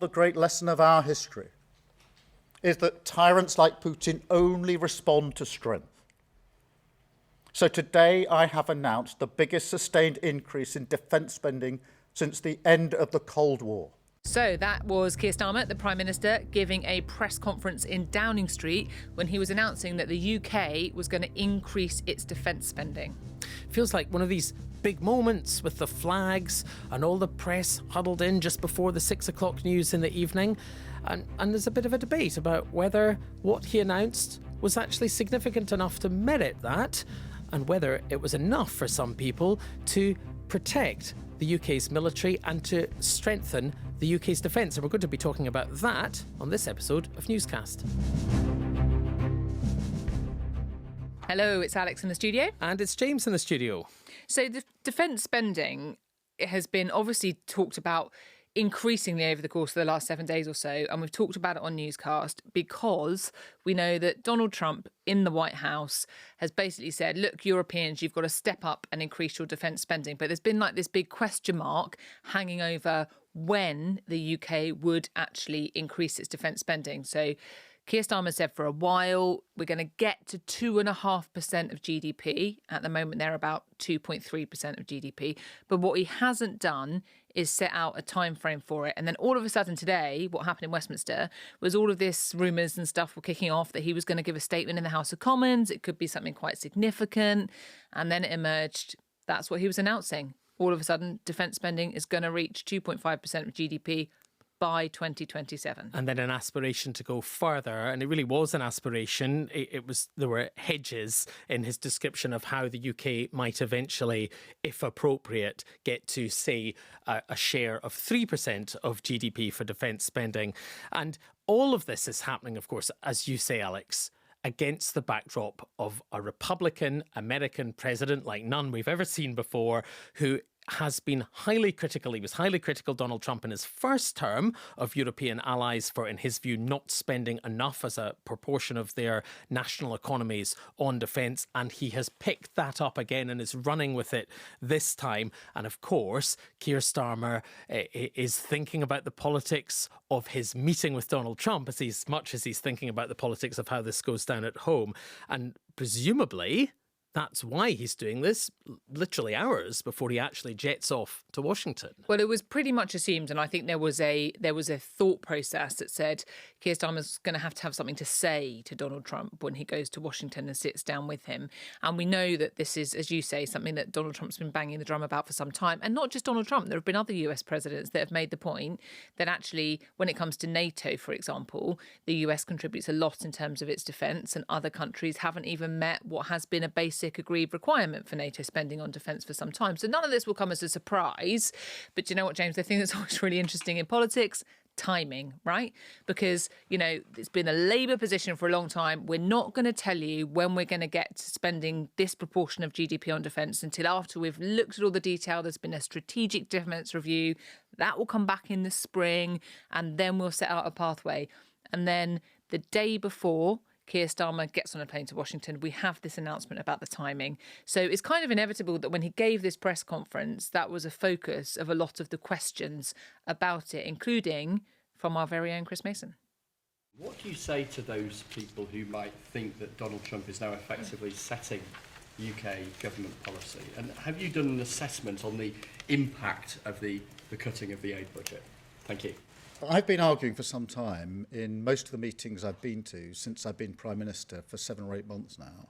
The great lesson of our history is that tyrants like Putin only respond to strength. So today I have announced the biggest sustained increase in defence spending since the end of the Cold War. So that was Keir Starmer, the Prime Minister, giving a press conference in Downing Street when he was announcing that the UK was going to increase its defence spending. Feels like one of these big moments with the flags and all the press huddled in just before the 6 o'clock news in the evening. And there's a bit of a debate about whether what he announced was actually significant enough to merit that, and whether it was enough for some people to protect the UK's military and to strengthen the UK's defence. And we're going to be talking about that on this episode of Newscast. Hello, it's Alex in the studio. And it's James in the studio. So the defence spending has been obviously talked about increasingly over the course of the last 7 days or so, and we've talked about it on Newscast because we know that Donald Trump in the White House has basically said, look, Europeans, you've got to step up and increase your defence spending. But there's been like this big question mark hanging over when the UK would actually increase its defence spending. So Keir Starmer said for a while, we're going to get to 2.5% of GDP. At the moment, they're about 2.3% of GDP. But what he hasn't done is set out a time frame for it. And then all of a sudden today, what happened in Westminster was all of this rumours and stuff were kicking off that he was going to give a statement in the House of Commons. It could be something quite significant. And then it emerged, that's what he was announcing. All of a sudden, defence spending is going to reach 2.5% of GDP by 2027. And then an aspiration to go further, and it really was an aspiration. There were hedges in his description of how the UK might eventually, if appropriate, get to, say, a share of 3% of GDP for defence spending. And all of this is happening, of course, as you say, Alex, against the backdrop of a Republican American president like none we've ever seen before, who has been highly critical. He was highly critical, Donald Trump, in his first term of European allies for, in his view, not spending enough as a proportion of their national economies on defence. And he has picked that up again and is running with it this time. And of course, Keir Starmer is thinking about the politics of his meeting with Donald Trump as much as he's thinking about the politics of how this goes down at home. And presumably that's why he's doing this literally hours before he actually jets off to Washington. Well, it was pretty much assumed, and I think there was a thought process that said Keir Starmer's going to have something to say to Donald Trump when he goes to Washington and sits down with him. And we know that this is, as you say, something that Donald Trump's been banging the drum about for some time. And not just Donald Trump. There have been other US presidents that have made the point that actually, when it comes to NATO, for example, the US contributes a lot in terms of its defence, and other countries haven't even met what has been a basic agreed requirement for NATO spending on defence for some time. So none of this will come as a surprise. But you know what, James? The thing that's always really interesting in politics, timing, right? Because, you know, it's been a Labour position for a long time. We're not going to tell you when we're going to get to spending this proportion of GDP on defence until after we've looked at all the detail. There's been a strategic defence review. That will come back in the spring, and then we'll set out a pathway. And then the day before Keir Starmer gets on a plane to Washington, we have this announcement about the timing. So it's kind of inevitable that when he gave this press conference, that was a focus of a lot of the questions about it, including from our very own Chris Mason. What do you say to those people who might think that Donald Trump is now effectively setting UK government policy? And have you done an assessment on the impact of the cutting of the aid budget? Thank you. I've been arguing for some time in most of the meetings I've been to since I've been Prime Minister for 7 or 8 months now,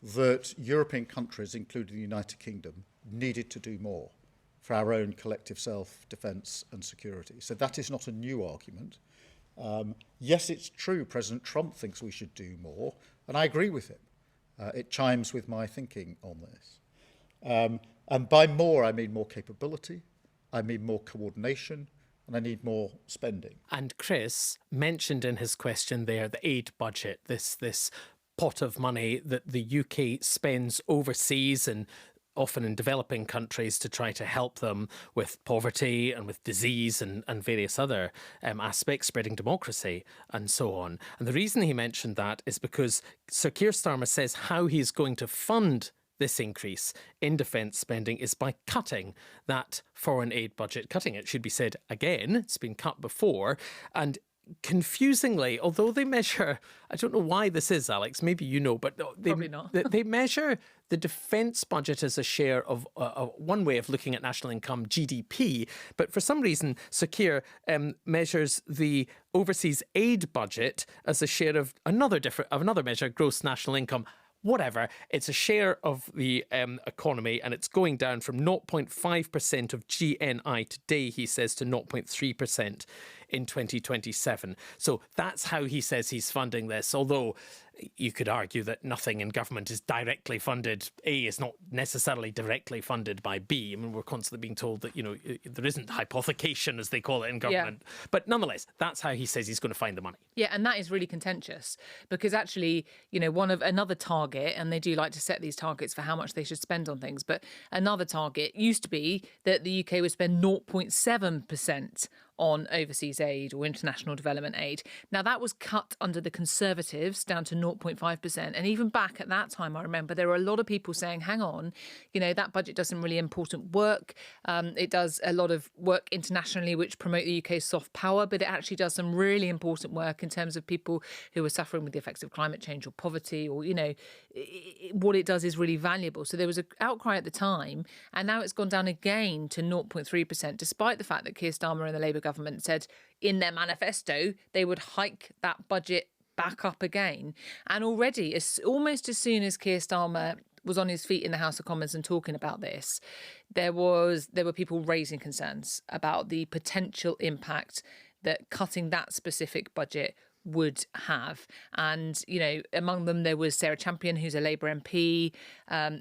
that European countries, including the United Kingdom, needed to do more for our own collective self-defence and security. So that is not a new argument. Yes, it's true, President Trump thinks we should do more, and I agree with him. It chimes with my thinking on this. And by more, I mean more capability, I mean more coordination, and I need more spending. And Chris mentioned in his question there the aid budget, this pot of money that the UK spends overseas and often in developing countries to try to help them with poverty and with disease and various other aspects, spreading democracy and so on. And the reason he mentioned that is because Sir Keir Starmer says how he's going to fund this increase in defence spending is by cutting that foreign aid budget. Cutting it, should be said again, it's been cut before. And confusingly, although they measure, I don't know why this is, Alex, maybe you know, but Probably not. they measure the defence budget as a share of one way of looking at national income, GDP. But for some reason, Sir Keir measures the overseas aid budget as a share of another measure, gross national income. Whatever, it's a share of the economy, and it's going down from 0.5% of GNI today, he says, to 0.3% in 2027. So that's how he says he's funding this, although you could argue that nothing in government is directly funded. A is not necessarily directly funded by B. I mean, we're constantly being told that, there isn't hypothecation, as they call it in government. Yeah. But nonetheless, that's how he says he's going to find the money. Yeah, and that is really contentious because actually, another target, and they do like to set these targets for how much they should spend on things, but another target used to be that the UK would spend 0.7% on overseas aid or international development aid. Now, that was cut under the Conservatives down to 0.5%. And even back at that time, I remember there were a lot of people saying, hang on, that budget does some really important work. It does a lot of work internationally, which promote the UK's soft power, but it actually does some really important work in terms of people who are suffering with the effects of climate change or poverty, or, what it does is really valuable. So there was an outcry at the time, and now it's gone down again to 0.3%, despite the fact that Keir Starmer and the Labour government said in their manifesto they would hike that budget back up again. And already, almost as soon as Keir Starmer was on his feet in the House of Commons and talking about this, there were people raising concerns about the potential impact that cutting that specific budget would have. And, among them there was Sarah Champion, who's a Labour MP,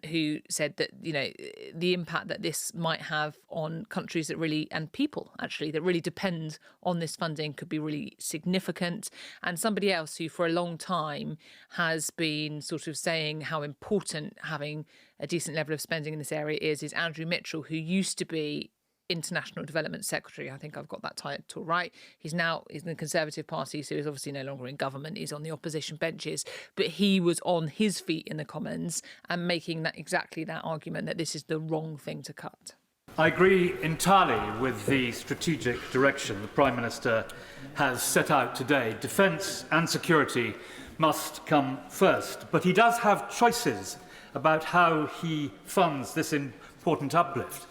who said that, the impact that this might have on countries that really, and people actually, that really depend on this funding could be really significant. And somebody else who for a long time has been sort of saying how important having a decent level of spending in this area is Andrew Mitchell, who used to be International Development Secretary. I think I've got that title right. He's in the Conservative Party, so he's obviously no longer in government. He's on the opposition benches, but he was on his feet in the Commons and making exactly that argument that this is the wrong thing to cut. I agree entirely with the strategic direction the Prime Minister has set out today. Defence and security must come first, but he does have choices about how he funds this important uplift.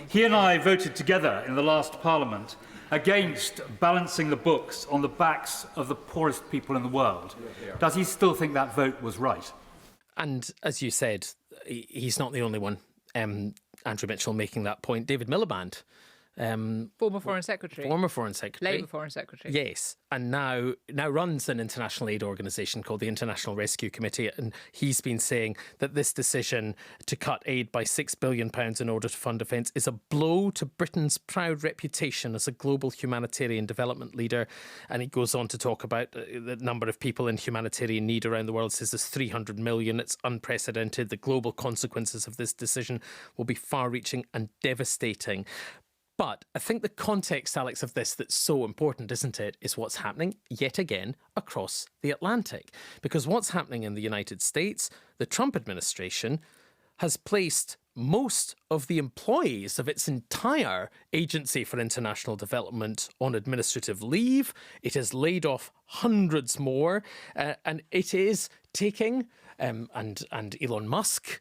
He and I voted together in the last Parliament against balancing the books on the backs of the poorest people in the world. Does he still think that vote was right? And as you said, he's not the only one, Andrew Mitchell, making that point. David Miliband, former Foreign Secretary. Labour Foreign Secretary. Yes, and now runs an international aid organisation called the International Rescue Committee, and he's been saying that this decision to cut aid by £6 billion in order to fund defence is a blow to Britain's proud reputation as a global humanitarian development leader. And he goes on to talk about the number of people in humanitarian need around the world. Says there's 300 million. It's unprecedented. The global consequences of this decision will be far-reaching and devastating. But I think the context, Alex, of this that's so important, isn't it, is what's happening yet again across the Atlantic. Because what's happening in the United States, the Trump administration has placed most of the employees of its entire Agency for International Development on administrative leave. It has laid off hundreds more, and it is taking, and Elon Musk,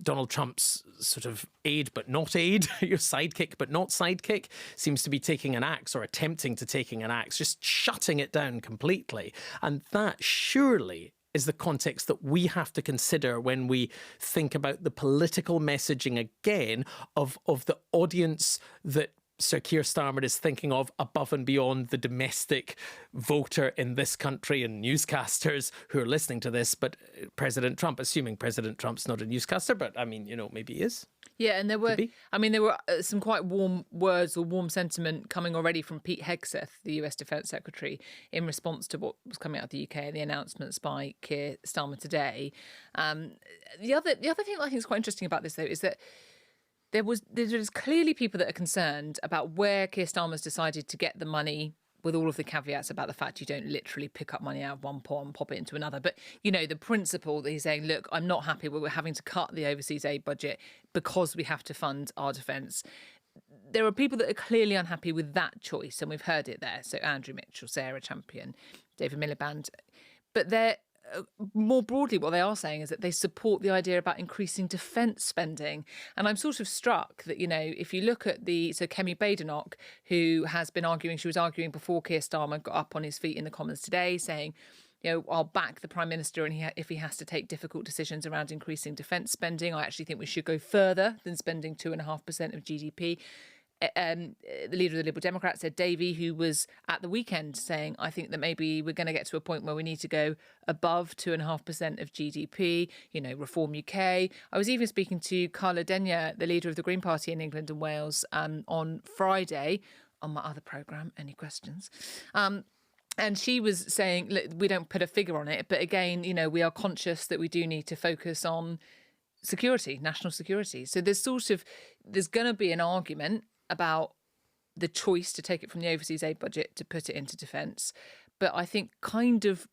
Donald Trump's sort of aide but not aide, your sidekick but not sidekick, seems to be taking an axe, or attempting to taking an axe, just shutting it down completely. And that surely is the context that we have to consider when we think about the political messaging again of the audience that Sir Keir Starmer is thinking of above and beyond the domestic voter in this country and newscasters who are listening to this, but President Trump, assuming President Trump's not a newscaster, but I mean, maybe he is. Yeah, and there were some quite warm words or warm sentiment coming already from Pete Hegseth, the US Defence Secretary, in response to what was coming out of the UK and the announcements by Keir Starmer today. The other thing I think is quite interesting about this, though, is that there's clearly people that are concerned about where Keir Starmer's decided to get the money with all of the caveats about the fact you don't literally pick up money out of one pot and pop it into another. But, you know, the principle that he's saying, look, I'm not happy we're having to cut the overseas aid budget because we have to fund our defence. There are people that are clearly unhappy with that choice, and we've heard it there. So Andrew Mitchell, Sarah Champion, David Miliband. But they're more broadly, what they are saying is that they support the idea about increasing defence spending. And I'm sort of struck that, you know, if you look at so Kemi Badenoch, who has been arguing, she was arguing before Keir Starmer got up on his feet in the Commons today, saying, you know, I'll back the Prime Minister and if he has to take difficult decisions around increasing defence spending. I actually think we should go further than spending 2.5% of GDP. The leader of the Liberal Democrats, Ed Davey, who was at the weekend saying, I think that maybe we're going to get to a point where we need to go above 2.5% of GDP, you know, Reform UK. I was even speaking to Carla Denyer, the leader of the Green Party in England and Wales, on Friday on my other programme. Any questions? And she was saying, look, we don't put a figure on it, but again, you know, we are conscious that we do need to focus on security, national security. So there's going to be an argument about the choice to take it from the overseas aid budget to put it into defence. But I think kind of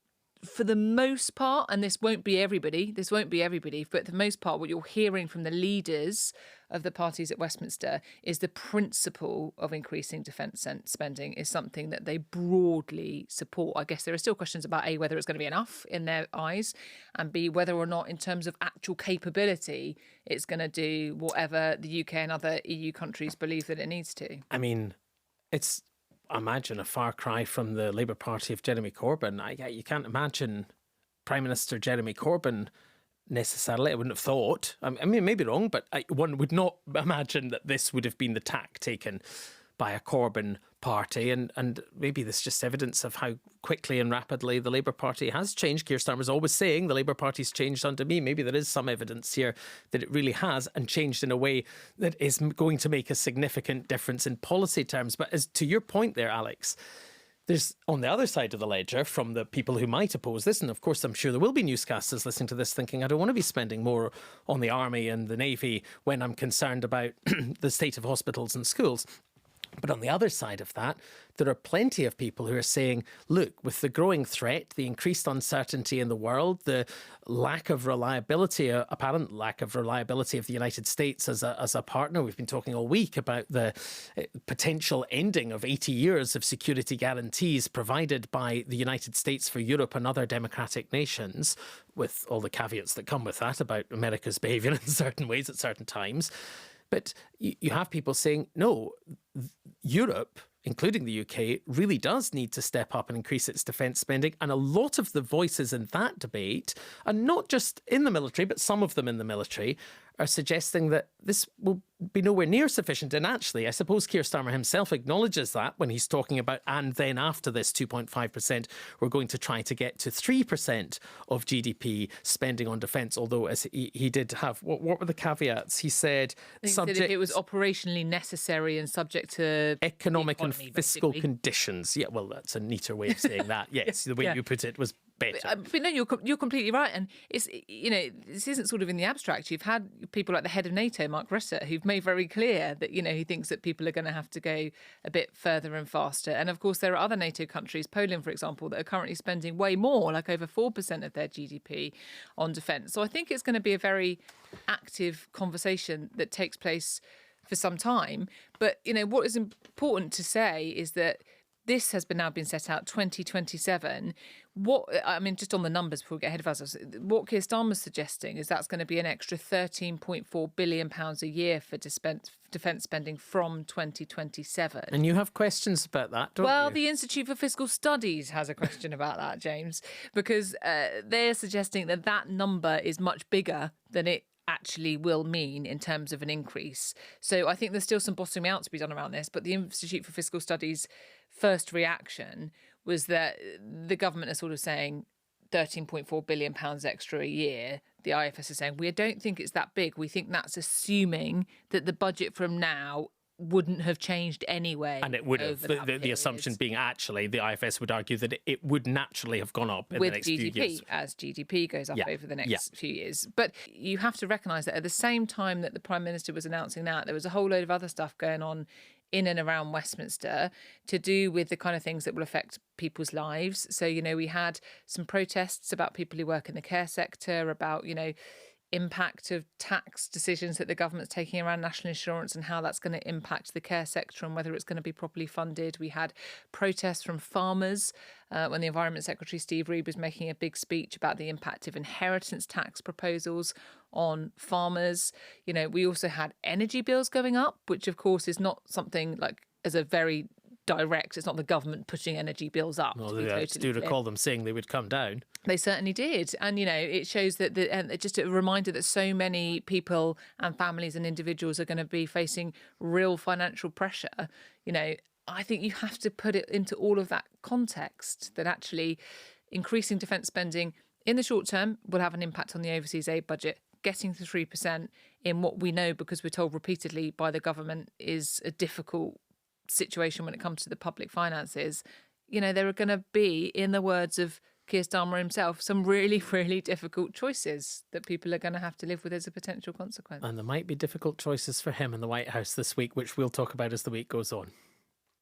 for the most part, and this won't be everybody, but for the most part, what you're hearing from the leaders of the parties at Westminster is the principle of increasing defence spending is something that they broadly support. I guess there are still questions about A, whether it's going to be enough in their eyes, and B, whether or not in terms of actual capability, it's going to do whatever the UK and other EU countries believe that it needs to. I mean, it's, imagine, a far cry from the Labour Party of Jeremy Corbyn. You can't imagine Prime Minister Jeremy Corbyn necessarily. I wouldn't have thought. I mean, it may be wrong, but one would not imagine that this would have been the tack taken by a Corbyn party. And maybe this is just evidence of how quickly and rapidly the Labour Party has changed. Keir Starmer's always saying the Labour Party's changed under me. Maybe there is some evidence here that it really has, and changed in a way that is going to make a significant difference in policy terms. But as to your point there, Alex, there's, on the other side of the ledger, from the people who might oppose this, and of course I'm sure there will be newscasters listening to this thinking, I don't want to be spending more on the Army and the Navy when I'm concerned about the state of hospitals and schools. But on the other side of that, there are plenty of people who are saying, look, with the growing threat, the increased uncertainty in the world, the lack of reliability, apparent lack of reliability of the United States as a partner. We've been talking all week about the potential ending of 80 years of security guarantees provided by the United States for Europe and other democratic nations, with all the caveats that come with that about America's behaviour in certain ways at certain times. But you have people saying, no, Europe, including the UK, really does need to step up and increase its defence spending. And a lot of the voices in that debate, and not just in the military, but some of them in the military, are suggesting that this will be nowhere near sufficient. And actually, I suppose Keir Starmer himself acknowledges that when he's talking about, and then after this 2.5%, we're going to try to get to 3% of GDP spending on defence. Although, as he did have, what were the caveats? He said, if it was operationally necessary and subject to economic economy, and fiscal basically. conditions. Yeah, well, that's a neater way of saying that. Yes, the way you put it was better. But no, you're completely right. And it's, you know, this isn't sort of in the abstract. You've had people like the head of NATO, Mark Richter, who've made very clear that, you know, he thinks that people are going to have to go a bit further and faster. And of course, there are other NATO countries, Poland, for example, that are currently spending way more, like over 4% of their GDP on defence. So I think it's going to be a very active conversation that takes place for some time. But, you know, what is important to say is that this has now been set out 2027. Just on the numbers before we get ahead of ourselves, what Keir Starmer's suggesting is that's going to be an extra £13.4 billion a year for defence spending from 2027. And you have questions about that, don't you? Well, the Institute for Fiscal Studies has a question about that, James, because they're suggesting that number is much bigger than it actually will mean in terms of an increase. So I think there's still some bottoming out to be done around this, but the Institute for Fiscal Studies' first reaction was that the government are sort of saying £13.4 billion extra a year. The IFS is saying, we don't think it's that big. We think that's assuming that the budget from now wouldn't have changed anyway. And it would have. The assumption being actually, the IFS would argue that it would naturally have gone up in the next GDP, few years. as GDP goes up over the next few years. But you have to recognise that at the same time that the Prime Minister was announcing that, there was a whole load of other stuff going on in and around Westminster to do with the kind of things that will affect people's lives. So, we had some protests about people who work in the care sector, about, impact of tax decisions that the government's taking around national insurance and how that's going to impact the care sector and whether it's going to be properly funded. We had protests from farmers when the Environment Secretary Steve Reed was making a big speech about the impact of inheritance tax proposals on farmers. We also had energy bills going up, which of course is not something like as a very direct, it's not the government pushing energy bills up. Well, I do recall them saying they would come down. They certainly did. And, it shows that just a reminder that so many people and families and individuals are going to be facing real financial pressure. I think you have to put it into all of that context, that actually increasing defence spending in the short term will have an impact on the overseas aid budget. Getting to 3% in what we know, because we're told repeatedly by the government, is a difficult situation when it comes to the public finances. There are going to be, in the words of Keir Starmer himself, some really, really difficult choices that people are going to have to live with as a potential consequence. And there might be difficult choices for him in the White House this week, which we'll talk about as the week goes on.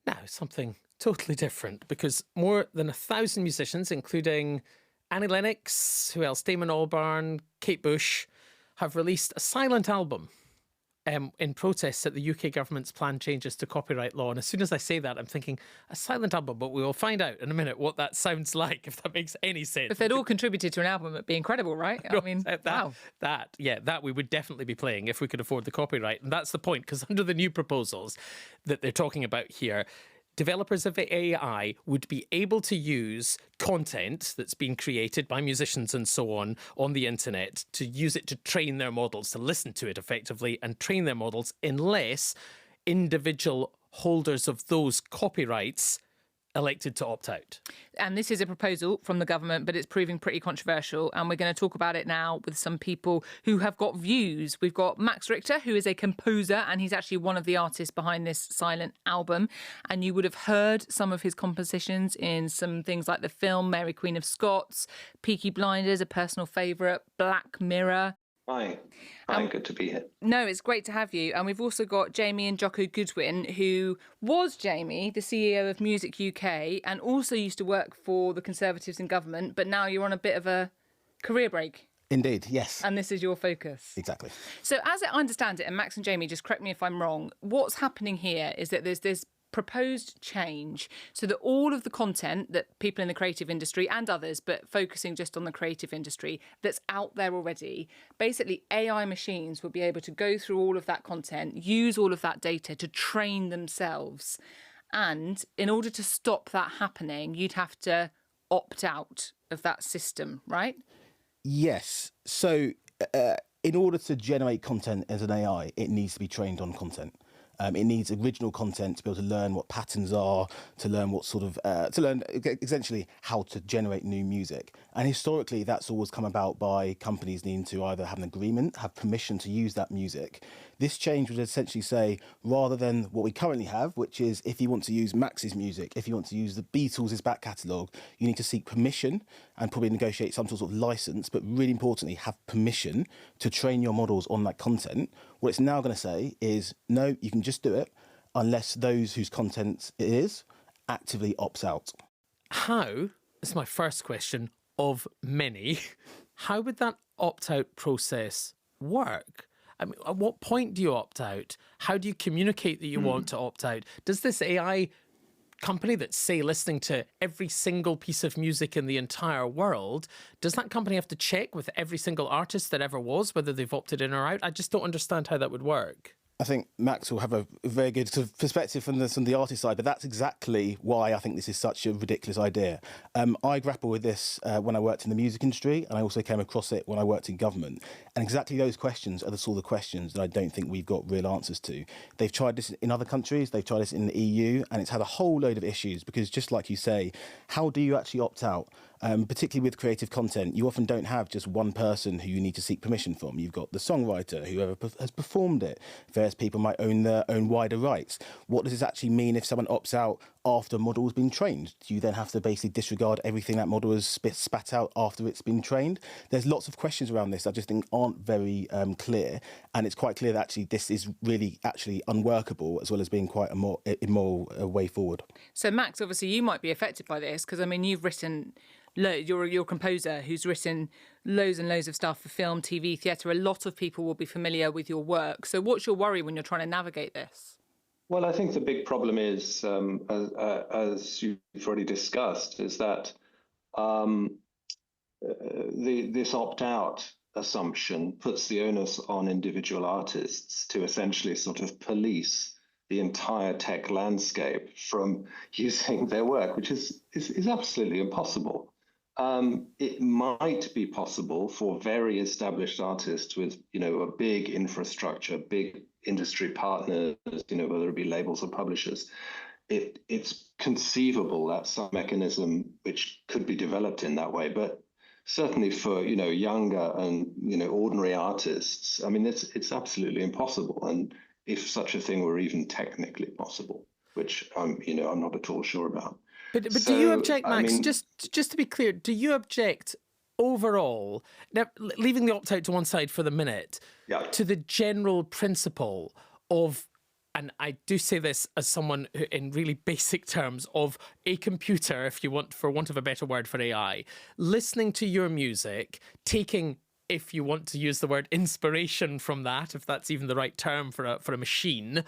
Now, something totally different, because more than 1,000 musicians, including Annie Lennox, who else, Damon Albarn, Kate Bush, have released a silent album in protest at the UK government's planned changes to copyright law. And as soon as I say that, I'm thinking, a silent album, but we will find out in a minute what that sounds like, if that makes any sense. If they'd all contributed to an album, it'd be incredible, right? I mean, wow. That we would definitely be playing if we could afford the copyright. And that's the point, because under the new proposals that they're talking about here, developers of AI would be able to use content that's been created by musicians and so on the internet, to use it to train their models, to listen to it effectively and train their models, unless individual holders of those copyrights elected to opt out. And this is a proposal from the government, but it's proving pretty controversial. And we're going to talk about it now with some people who have got views. We've got Max Richter, who is a composer, and he's actually one of the artists behind this silent album. And you would have heard some of his compositions in some things like the film Mary Queen of Scots, Peaky Blinders, a personal favourite, Black Mirror. Hi, good to be here. No, it's great to have you. And we've also got Jamie Njoku-Goodwin, who was, Jamie, the CEO of Music UK, and also used to work for the Conservatives in government, but now you're on a bit of a career break. Indeed, yes. And this is your focus. Exactly. So as I understand it, and Max and Jamie, just correct me if I'm wrong, what's happening here is that there's this proposed change so that all of the content that people in the creative industry and others, but focusing just on the creative industry, that's out there already, basically AI machines will be able to go through all of that content, use all of that data to train themselves. And in order to stop that happening, you'd have to opt out of that system, right? Yes. So in order to generate content as an AI, it needs to be trained on content. It needs original content to be able to learn what patterns are, to learn what sort of, to learn essentially how to generate new music. And historically, that's always come about by companies needing to either have an agreement, have permission to use that music. This change would essentially say, rather than what we currently have, which is if you want to use Max's music, if you want to use the Beatles' back catalogue, you need to seek permission and probably negotiate some sort of license, but really importantly, have permission to train your models on that content. What it's now going to say is, no, you can just do it unless those whose content it is actively opts out. How, this is my first question of many, how would that opt-out process work? I mean, at what point do you opt out? How do you communicate that you want to opt out? Does this AI company that's, say, listening to every single piece of music in the entire world, does that company have to check with every single artist that ever was, whether they've opted in or out? I just don't understand how that would work. I think Max will have a very good sort of perspective from the artist side, but that's exactly why I think this is such a ridiculous idea. I grapple with this when I worked in the music industry, and I also came across it when I worked in government. And exactly those questions are the sort of questions that I don't think we've got real answers to. They've tried this in other countries, they've tried this in the EU, and it's had a whole load of issues because, just like you say, how do you actually opt out? Particularly with creative content, you often don't have just one person who you need to seek permission from. You've got the songwriter, whoever has performed it. Various people might own their own wider rights. What does this actually mean if someone opts out after a model has been trained? Do you then have to basically disregard everything that model has spat out after it's been trained? There's lots of questions around this I just think aren't very clear, and it's quite clear that actually this is really actually unworkable as well as being quite a more immoral way forward. So, Max, obviously you might be affected by this because, I mean, you've written... You're a composer who's written loads and loads of stuff for film, TV, theatre. A lot of people will be familiar with your work. So what's your worry when you're trying to navigate this? Well, I think the big problem is, as you've already discussed, is that this opt-out assumption puts the onus on individual artists to essentially sort of police the entire tech landscape from using their work, which is absolutely impossible. It might be possible for very established artists with, a big infrastructure, big industry partners, whether it be labels or publishers. It's conceivable that some mechanism which could be developed in that way, but certainly for, younger and, ordinary artists, I mean, it's absolutely impossible. And if such a thing were even technically possible, which I'm not at all sure about. But So, do you object, Max? I mean, just to be clear, do you object overall, now, leaving the opt-out to one side for the minute, to the general principle of, and I do say this as someone who, in really basic terms, of a computer, if you want, for want of a better word for AI, listening to your music, taking, if you want to use the word inspiration from that, if that's even the right term for a machine,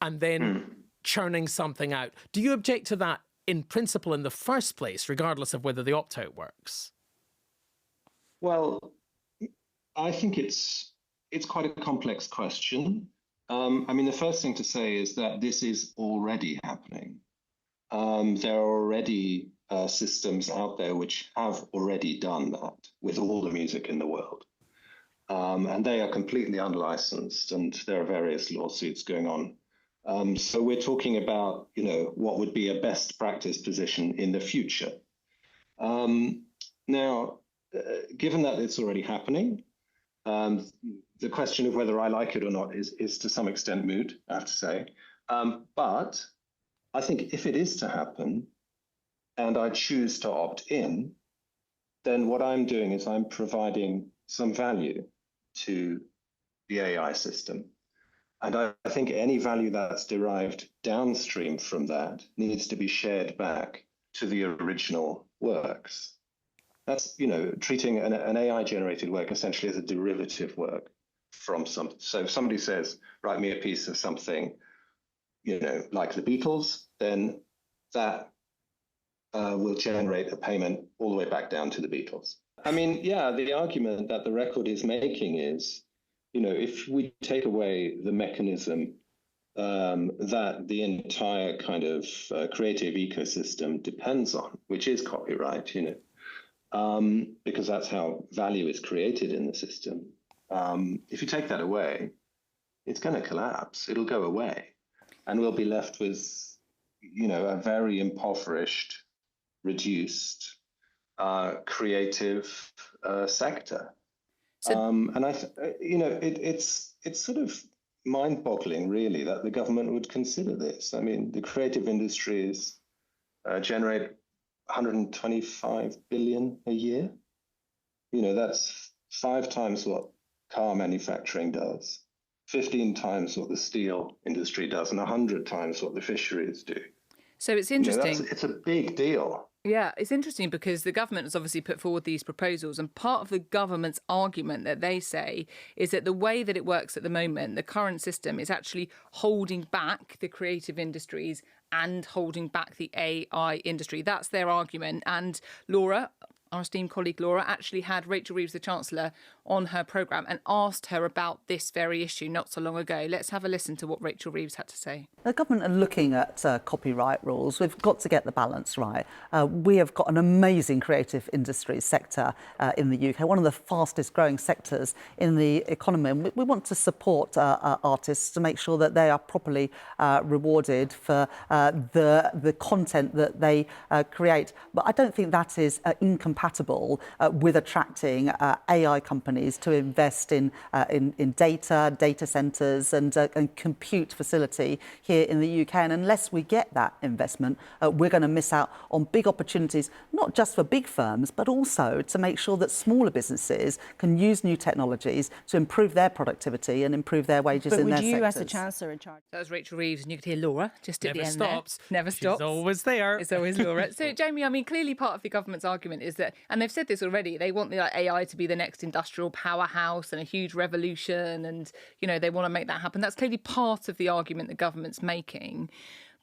and then churning something out. Do you object to that in principle in the first place, regardless of whether the opt-out works? Well, I think it's quite a complex question. I mean, the first thing to say is that this is already happening. There are already systems out there which have already done that with all the music in the world. And they are completely unlicensed, and there are various lawsuits going on. So we're talking about, what would be a best practice position in the future. Now, given that it's already happening, the question of whether I like it or not is to some extent moot, I have to say. But I think if it is to happen and I choose to opt in, then what I'm doing is I'm providing some value to the AI system. And I think any value that's derived downstream from that needs to be shared back to the original works. That's, treating an AI-generated work essentially as a derivative work from something. So if somebody says, write me a piece of something, like the Beatles, then that will generate a payment all the way back down to the Beatles. I mean, the argument that the record is making is, if we take away the mechanism that the entire kind of creative ecosystem depends on, which is copyright, because that's how value is created in the system. If you take that away, it's going to collapse. It'll go away. And we'll be left with, a very impoverished, reduced, creative sector. And it's sort of mind-boggling, really, that the government would consider this. I mean, the creative industries generate 125 billion a year. That's 5 times what car manufacturing does, 15 times what the steel industry does, and 100 times what the fisheries do. So it's interesting. It's a big deal. Yeah, it's interesting because the government has obviously put forward these proposals, and part of the government's argument that they say is that the way that it works at the moment, the current system, is actually holding back the creative industries and holding back the AI industry. That's their argument. And Laura, our esteemed colleague Laura, actually had Rachel Reeves, the Chancellor, on her programme and asked her about this very issue not so long ago. Let's have a listen to what Rachel Reeves had to say. The government are looking at copyright rules. We've got to get the balance right. We have got an amazing creative industry sector in the UK, one of the fastest growing sectors in the economy. And we want to support artists to make sure that they are properly rewarded for the content that they create. But I don't think that is incompatible incompatible with attracting AI companies to invest in data centres and compute facility here in the UK. And unless we get that investment, we're going to miss out on big opportunities, not just for big firms, but also to make sure that smaller businesses can use new technologies to improve their productivity and improve their wages in their sectors. But would you, as the Chancellor in charge? That was Rachel Reeves, and you could hear Laura just at the end stops. there. Never stops. She's always there. It's always Laura. So, Jamie, I mean, clearly part of the government's argument is that, and they've said this already, they want the AI to be the next industrial powerhouse and a huge revolution, and, you know, they want to make that happen. That's clearly part of the argument the government's making.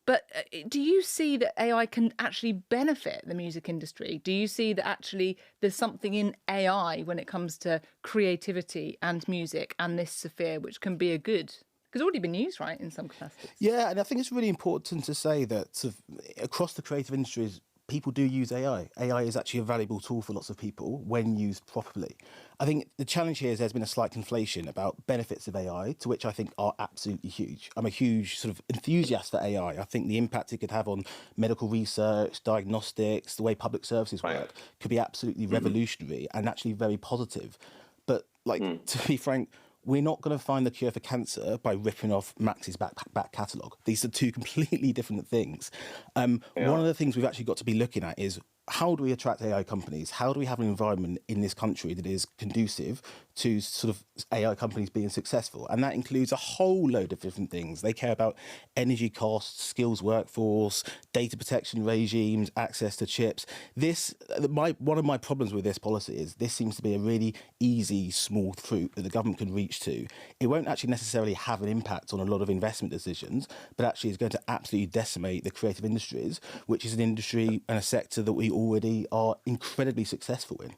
But do you see that AI can actually benefit the music industry? Do you see that actually there's something in AI when it comes to creativity and music and this sphere which can be a good? Because it's already been used, right, in some capacities. Yeah, and I think it's really important to say that sort of, across the creative industries, people do use AI. AI is actually a valuable tool for lots of people when used properly. I think the challenge here is there's been a slight conflation about benefits of AI, to which I think are absolutely huge. I'm a huge sort of enthusiast for AI. I think the impact it could have on medical research, diagnostics, the way public services work could be absolutely revolutionary and actually very positive. But, like, to be frank, we're not going to find the cure for cancer by ripping off Max's back catalogue. These are two completely different things. One of the things we've actually got to be looking at is, how do we attract AI companies? How do we have an environment in this country that is conducive to sort of AI companies being successful? And that includes a whole load of different things. They care about energy costs, skills workforce, data protection regimes, access to chips. One of my problems with this policy is this seems to be a really easy, smooth fruit that the government can reach to. It won't actually necessarily have an impact on a lot of investment decisions, but actually is going to absolutely decimate the creative industries, which is an industry and a sector that we already are incredibly successful in.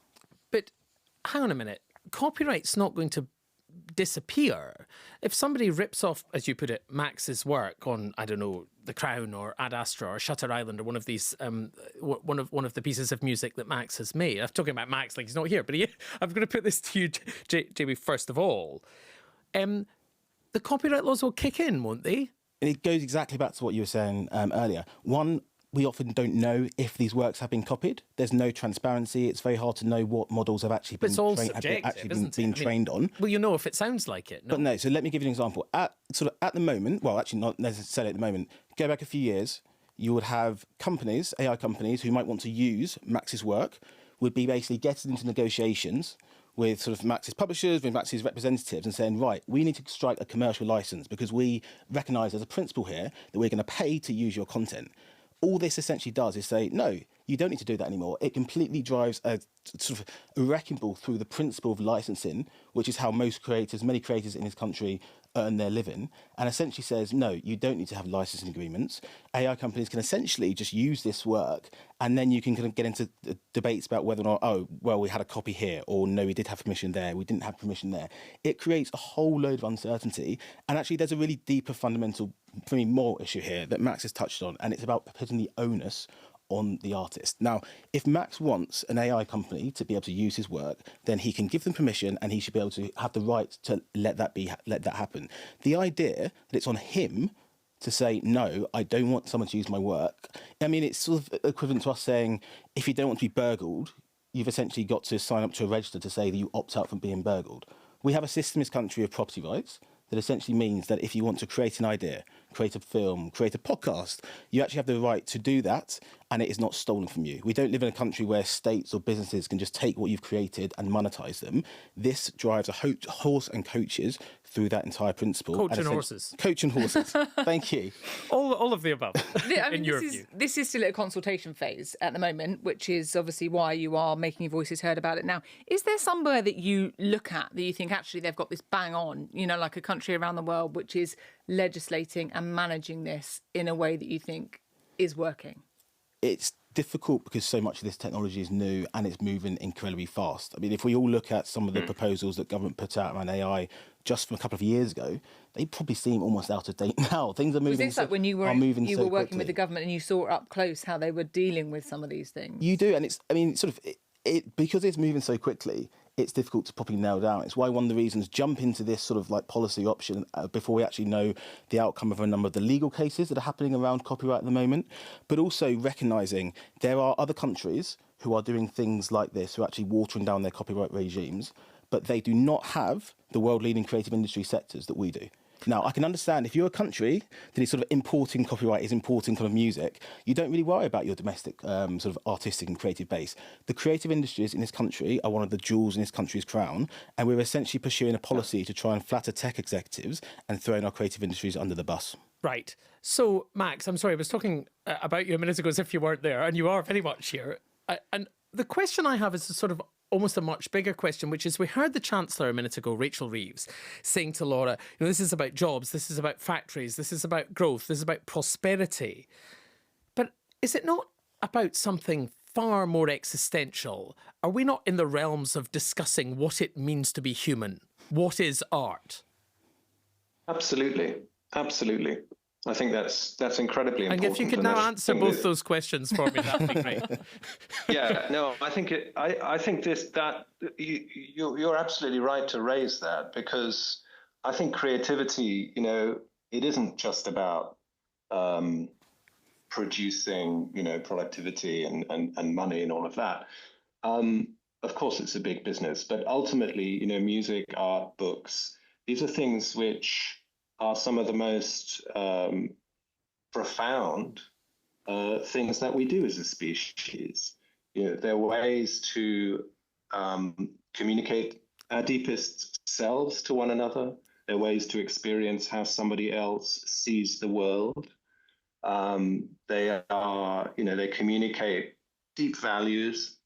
But hang on a minute. Copyright's not going to disappear. If somebody rips off, as you put it, Max's work on, I don't know, The Crown or Ad Astra or Shutter Island or one of these, one of the pieces of music that Max has made. I'm talking about Max like he's not here, but I'm going to put this to you, Jamie, first of all. The copyright laws will kick in, won't they? It goes exactly back to what you were saying earlier. One, we often don't know if these works have been copied. There's no transparency. It's very hard to know what models have actually been trained on. Well, you know if it sounds like it. No? But no, so let me give you an example. At the moment, well, actually not necessarily at the moment, go back a few years, you would have companies, AI companies, who might want to use Max's work, would be basically getting into negotiations with sort of Max's publishers, with Max's representatives, and saying, right, we need to strike a commercial license because we recognise as a principle here that we're going to pay to use your content. All this essentially does is say, no, you don't need to do that anymore. It completely drives a sort of a wrecking ball through the principle of licensing, which is how many creators in this country earn their living, and essentially says, no, you don't need to have licensing agreements. AI companies can essentially just use this work, and then you can kind of get into debates about whether or not, oh, well, we had a copy here, or no, we did have permission there, we didn't have permission there. It creates a whole load of uncertainty, and actually there's a really deeper fundamental, for me, moral issue here that Max has touched on, and it's about putting the onus on the artist. Now, if Max wants an AI company to be able to use his work, then he can give them permission and he should be able to have the right to let that happen. The idea that it's on him to say, no, I don't want someone to use my work, I mean, it's sort of equivalent to us saying, if you don't want to be burgled, you've essentially got to sign up to a register to say that you opt out from being burgled. We have a system in this country of property rights that essentially means that if you want to create an idea, create a film, create a podcast, you actually have the right to do that, and it is not stolen from you. We don't live in a country where states or businesses can just take what you've created and monetize them. This drives a horse and coaches through that entire principle. Coach and horses. Coach and horses. Thank you. All of the above, in your view. This is still at a consultation phase at the moment, which is obviously why you are making your voices heard about it now. Is there somewhere that you look at that you think actually they've got this bang on, you know, like a country around the world which is legislating and managing this in a way that you think is working? It's difficult because so much of this technology is new and it's moving incredibly fast. I mean, if we all look at some of the proposals that government put out around AI just from a couple of years ago, they probably seem almost out of date now. Things are moving. Was this like when you were working quickly with the government and you saw up close how they were dealing with some of these things? You do, and because it's moving so quickly, it's difficult to properly nail down. It's why one of the reasons jump into this sort of like policy option before we actually know the outcome of a number of the legal cases that are happening around copyright at the moment, but also recognising there are other countries who are doing things like this, who are actually watering down their copyright regimes, but they do not have the world-leading creative industry sectors that we do. Now, I can understand if you're a country that is sort of importing copyright, is importing kind of music, you don't really worry about your domestic sort of artistic and creative base. The creative industries in this country are one of the jewels in this country's crown, and we're essentially pursuing a policy to try and flatter tech executives and throwing our creative industries under the bus. Right. So, Max, I'm sorry, I was talking about you a minute ago as if you weren't there, and you are very much here. And the question I have is a sort of almost a much bigger question, which is we heard the Chancellor a minute ago, Rachel Reeves, saying to Laura, this is about jobs, this is about factories, this is about growth, this is about prosperity. But is it not about something far more existential? Are we not in the realms of discussing what it means to be human? What is art? Absolutely. Absolutely. I think that's incredibly important. And if you could now answer both those questions for me, that'd be great. Yeah, no, I think you're absolutely right to raise that, because I think creativity, it isn't just about producing, productivity and money and all of that. Of course, it's a big business, but ultimately, music, art, books, these are things which are some of the most profound things that we do as a species. They're ways to communicate our deepest selves to one another. They're ways to experience how somebody else sees the world. They communicate deep values.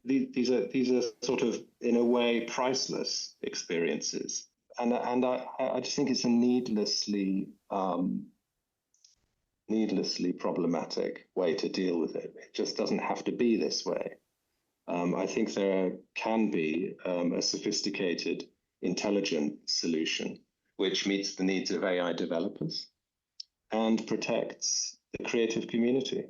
These are sort of, in a way, priceless experiences, and I just think it's a needlessly problematic way to deal with it. It just doesn't have to be this way. I think there can be a sophisticated, intelligent solution which meets the needs of AI developers and protects the creative community.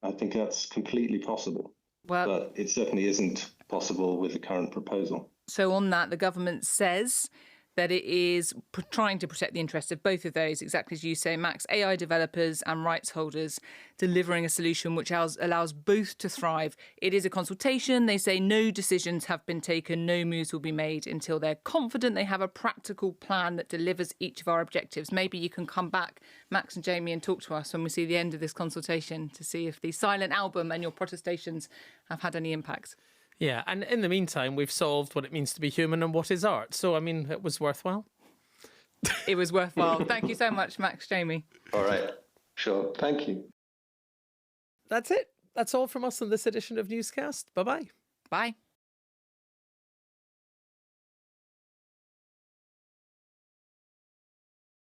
I think that's completely possible. But it certainly isn't possible with the current proposal. So on that, the government says that it is trying to protect the interests of both of those, exactly as you say, Max, AI developers and rights holders, delivering a solution which allows both to thrive. It is a consultation. They say no decisions have been taken, no moves will be made until they're confident they have a practical plan that delivers each of our objectives. Maybe you can come back, Max and Jamie, and talk to us when we see the end of this consultation to see if the silent album and your protestations have had any impact. Yeah, and in the meantime, we've solved what it means to be human and what is art. So, it was worthwhile. It was worthwhile. Thank you so much, Max, Jamie. All right. Sure. Thank you. That's it. That's all from us on this edition of Newscast. Bye-bye. Bye.